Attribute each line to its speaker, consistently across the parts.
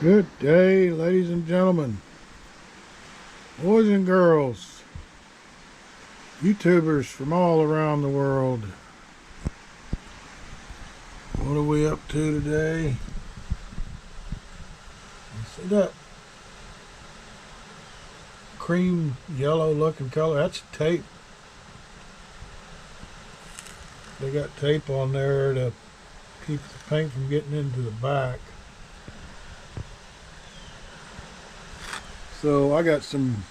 Speaker 1: Good day, ladies and gentlemen, boys and girls, YouTubers from all around the world. What are we up to today? See that cream yellow looking color? That's tape. They got tape on there to keep the paint from getting into the back. So I got some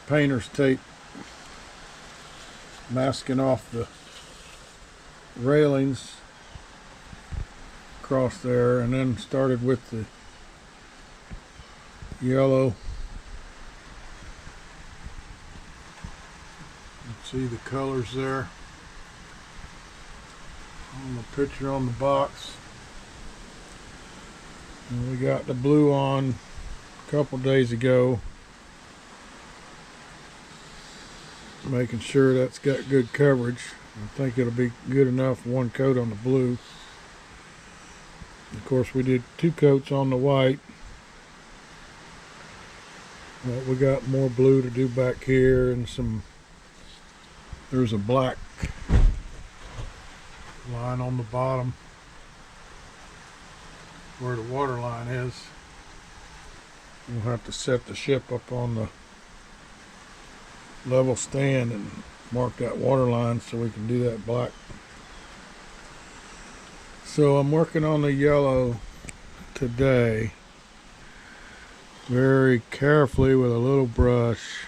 Speaker 1: painter's tape masking off the railings across there, and then started with the yellow. You can see the colors there on the picture on the box. And we got the blue on a couple days ago, making sure that's got good coverage. I think it'll be good enough one coat on the blue. Of course, we did 2 coats on the white, but we got more blue to do back here, and there's a black line on the bottom where the water line is. We'll have to set the ship up on the level stand and mark that water line so we can do that black. So I'm working on the yellow today very carefully with a little brush,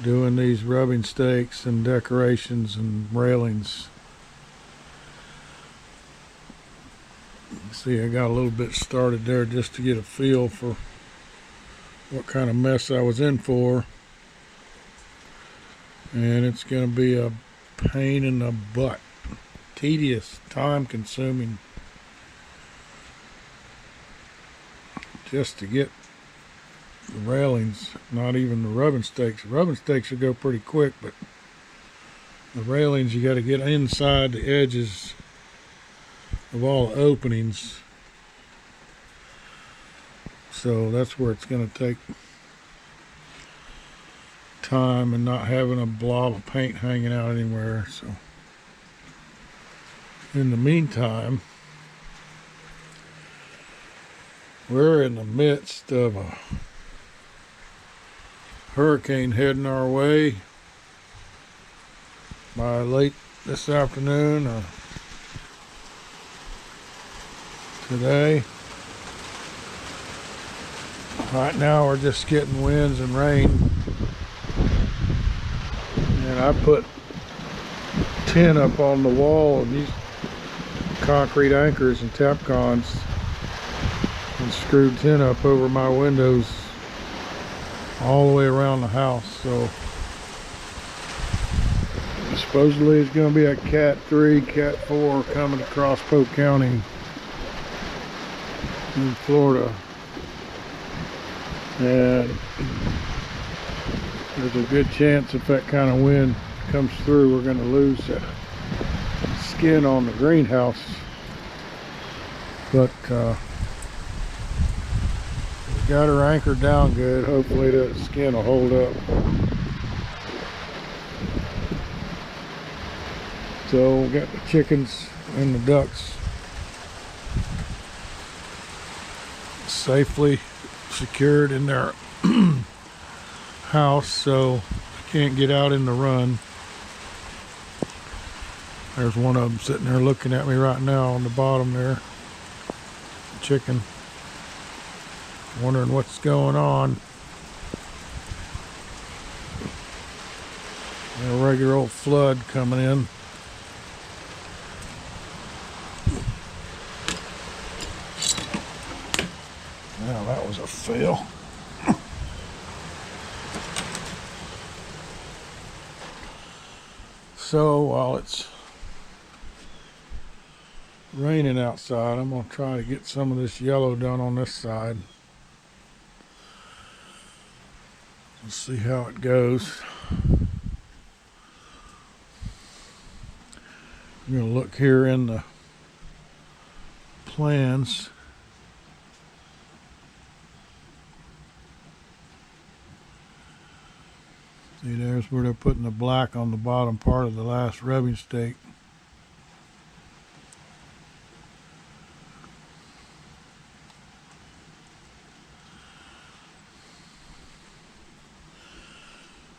Speaker 1: doing these rubbing stakes and decorations and railings. See, I got a little bit started there just to get a feel for what kind of mess I was in for. And it's going to be a pain in the butt. Tedious, time consuming, just to get the railings, not even the rubbing stakes. The rubbing stakes will go pretty quick, but the railings, you got to get inside the edges of all the openings. So that's where it's going to take time, and not having a blob of paint hanging out anywhere. So in the meantime, we're in the midst of a hurricane heading our way. By late this afternoon or today. Right now we're just getting winds and rain, and I put tin up on the wall of these concrete anchors and Tapcons, and screwed tin up over my windows all the way around the house. So supposedly it's going to be a Cat 3, Cat 4 coming across Polk County in Florida, and there's a good chance if that kind of wind comes through, we're going to lose that skin on the greenhouse. But we got her anchored down good. Hopefully that skin will hold up. So we got the chickens and the ducks safely secured in their house, so can't get out in the run. There's one of them sitting there looking at me right now on the bottom there. Chicken, wondering what's going on. A regular old flood coming in. Now that was a fail. So while it's raining outside, I'm going to try to get some of this yellow done on this side. We'll see how it goes. I'm going to look here in the plans See, there's where they're putting the black on the bottom part of the last rubbing stake.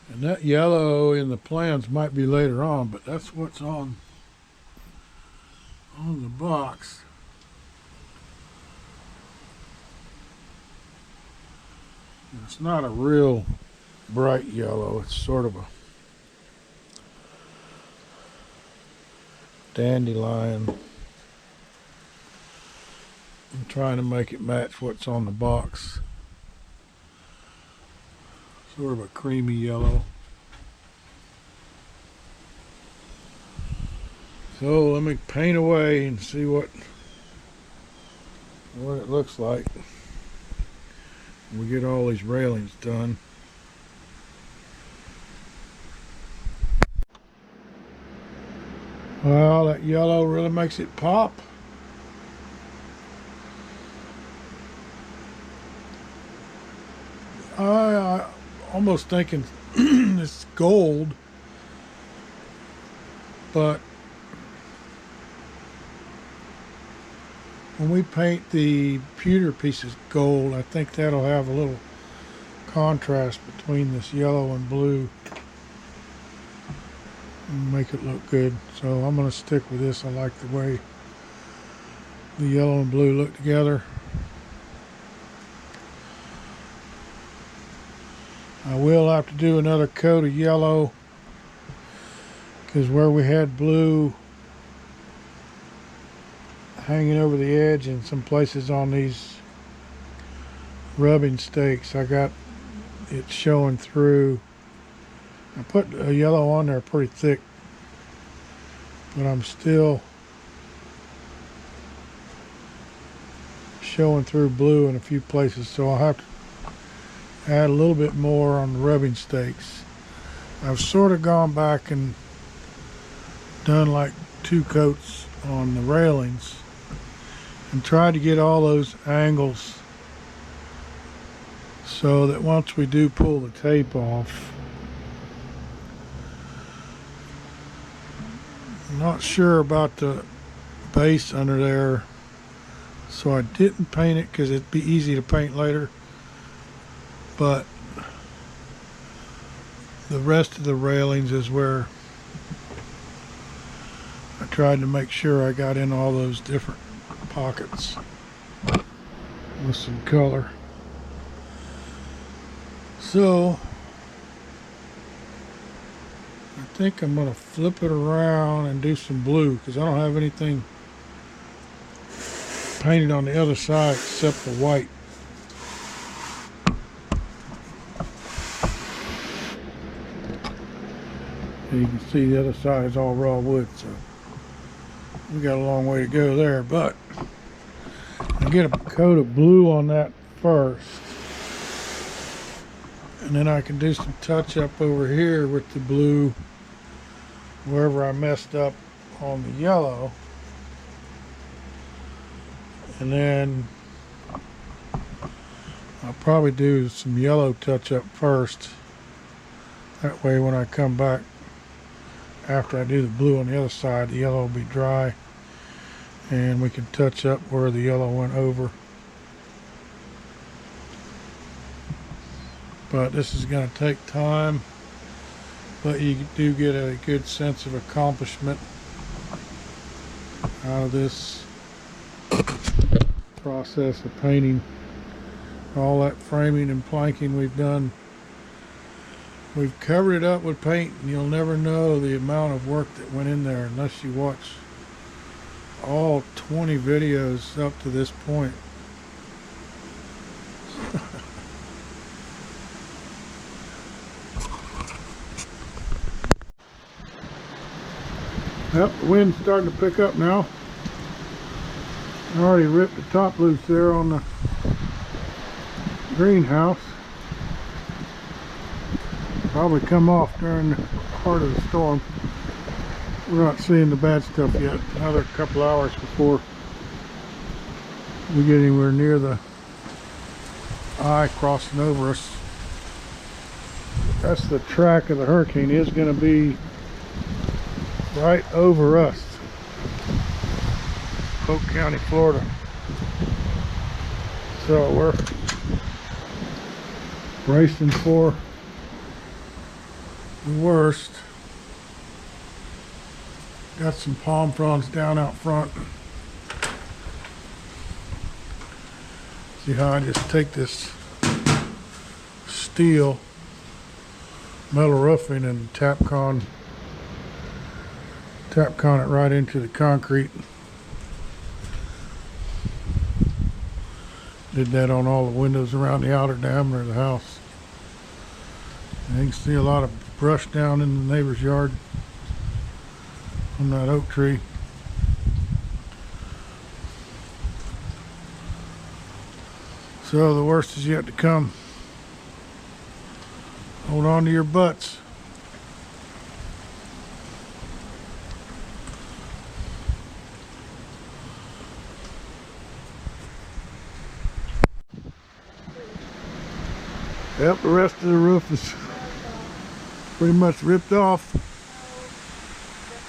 Speaker 1: And that yellow in the plans might be later on, but that's what's on the box. And it's not a real bright yellow. It's sort of a dandelion. I'm trying to make it match what's on the box. Sort of a creamy yellow. So let me paint away and see what it looks like when we get all these railings done. Well, that yellow really makes it pop. I almost thinking it's gold, but when we paint the pewter pieces gold, I think that'll have a little contrast between this yellow and blue and make it look good. So I'm going to stick with this. I like the way the yellow and blue look together. I will have to do another coat of yellow because where we had blue hanging over the edge in some places on these rubbing stakes, I got it showing through. I put a yellow on there pretty thick, but I'm still showing through blue in a few places, so I'll have to add a little bit more on the rubbing stakes. I've sort of gone back and done like 2 coats on the railings and tried to get all those angles so that once we do pull the tape off, I'm not sure about the base under there, so I didn't paint it because it'd be easy to paint later. But the rest of the railings is where I tried to make sure I got in all those different pockets with some color. So I think I'm going to flip it around and do some blue because I don't have anything painted on the other side except the white. You can see the other side is all raw wood, so we got a long way to go there, but I get a coat of blue on that first, and then I can do some touch up over here with the blue wherever I messed up on the yellow, and then I'll probably do some yellow touch up first. That way when I come back after I do the blue on the other side, the yellow will be dry and we can touch up where the yellow went over. But this is going to take time, but you do get a good sense of accomplishment out of this process of painting. All that framing and planking we've done, we've covered it up with paint, and you'll never know the amount of work that went in there unless you watch all 20 videos up to this point. Yep, the wind's starting to pick up now. I already ripped the top loose there on the greenhouse. Probably come off during the part of the storm. We're not seeing the bad stuff yet. Another couple hours before we get anywhere near the eye crossing over us. That's the track of the hurricane is going to be right over us. Polk County, Florida. So we're bracing for the worst. Got some palm fronds down out front. See how I just take this steel metal roofing and Tapcon it right into the concrete. Did that on all the windows around the outer diameter of the house. And you can see a lot of brush down in the neighbor's yard from that oak tree. So the worst is yet to come. Hold on to your butts. Yep, the rest of the roof is pretty much ripped off.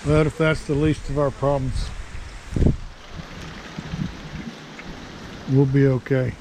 Speaker 1: But if that's the least of our problems, we'll be okay.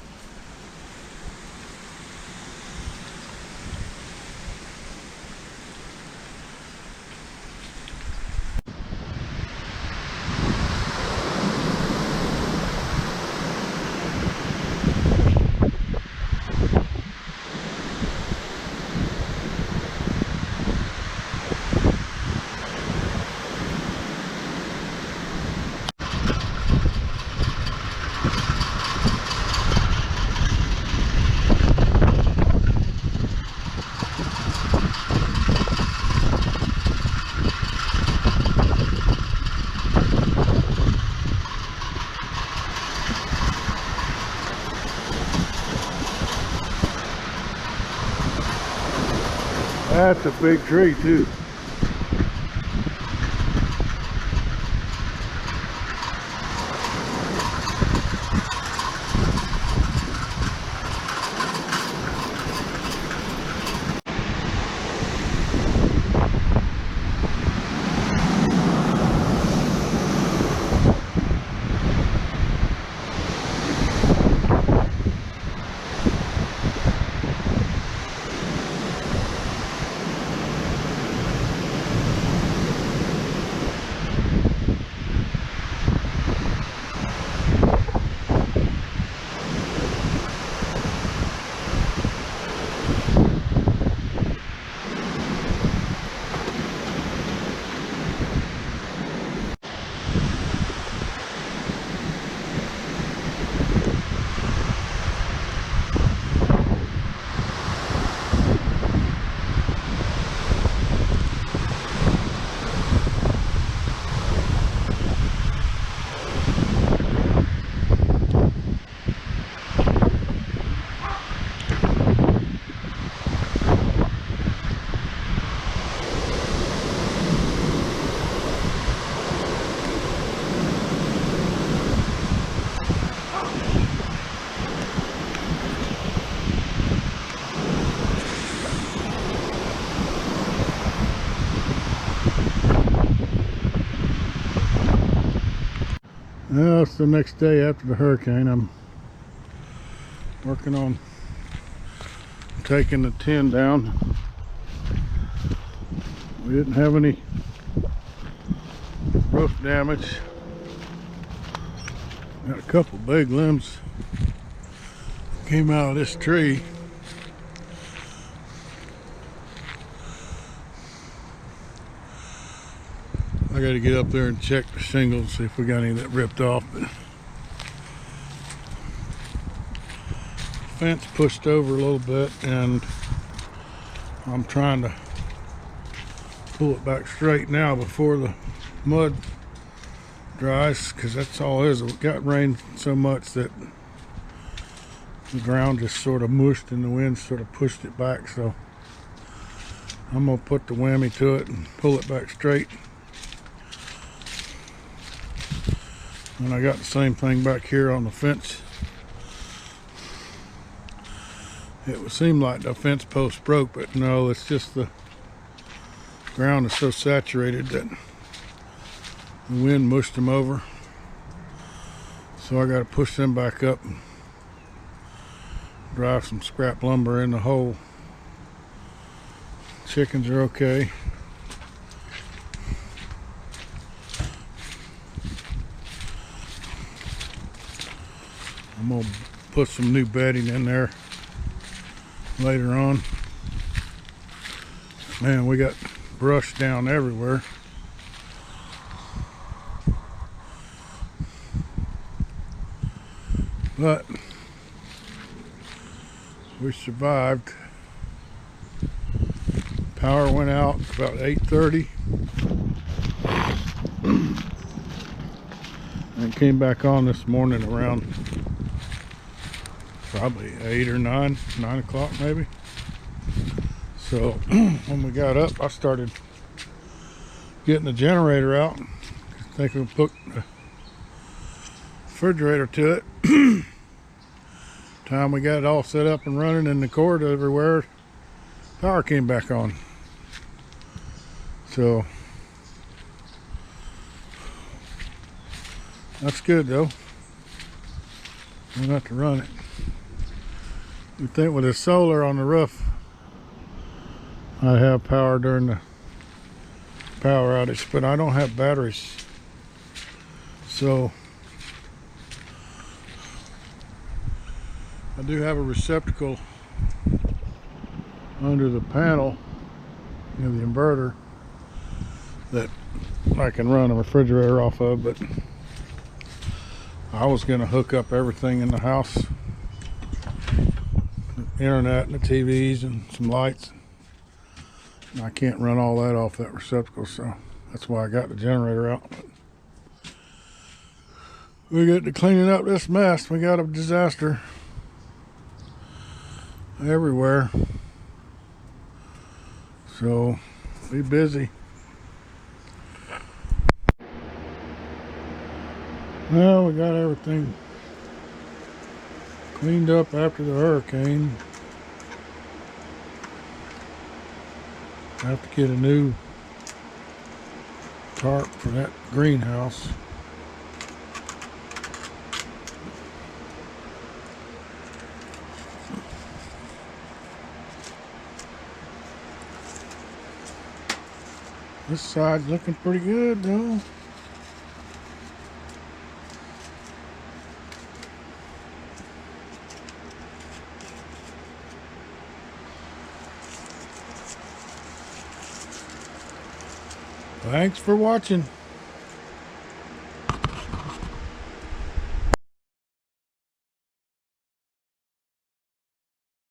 Speaker 1: That's a big tree too. Well, it's the next day after the hurricane. I'm working on taking the tin down. We didn't have any roof damage. Got a couple big limbs came out of this tree. I got to get up there and check the shingles, see if we got any that ripped off. But fence pushed over a little bit, and I'm trying to pull it back straight now before the mud dries, because that's all it is. It got rained so much that the ground just sort of mushed and the wind sort of pushed it back. So I'm gonna put the whammy to it and pull it back straight. And I got the same thing back here on the fence. it would seem like the fence post broke, but no, it's just the ground is so saturated that the wind mushed them over. So I got to push them back up and drive some scrap lumber in the hole. Chickens are okay. I'm gonna put some new bedding in there later on. Man, we got brush down everywhere. But we survived. Power went out about 8:30 and came back on this morning around probably 8 or 9 o'clock maybe. So when we got up, I started getting the generator out. I think we put the refrigerator to it. Time we got it all set up and running and the cord everywhere, power came back on. So that's good though. We don't have to run it. You think with the solar on the roof, I'd have power during the power outage, but I don't have batteries. So I do have a receptacle under the panel of the inverter that I can run a refrigerator off of, but I was going to hook up everything in the house, the internet and the TVs and some lights. And I can't run all that off that receptacle, so that's why I got the generator out. But we get to cleaning up this mess. We got a disaster everywhere, so be busy. Well, we got everything cleaned up after the hurricane. I have to get a new tarp for that greenhouse. This side's looking pretty good though. Thanks for watching.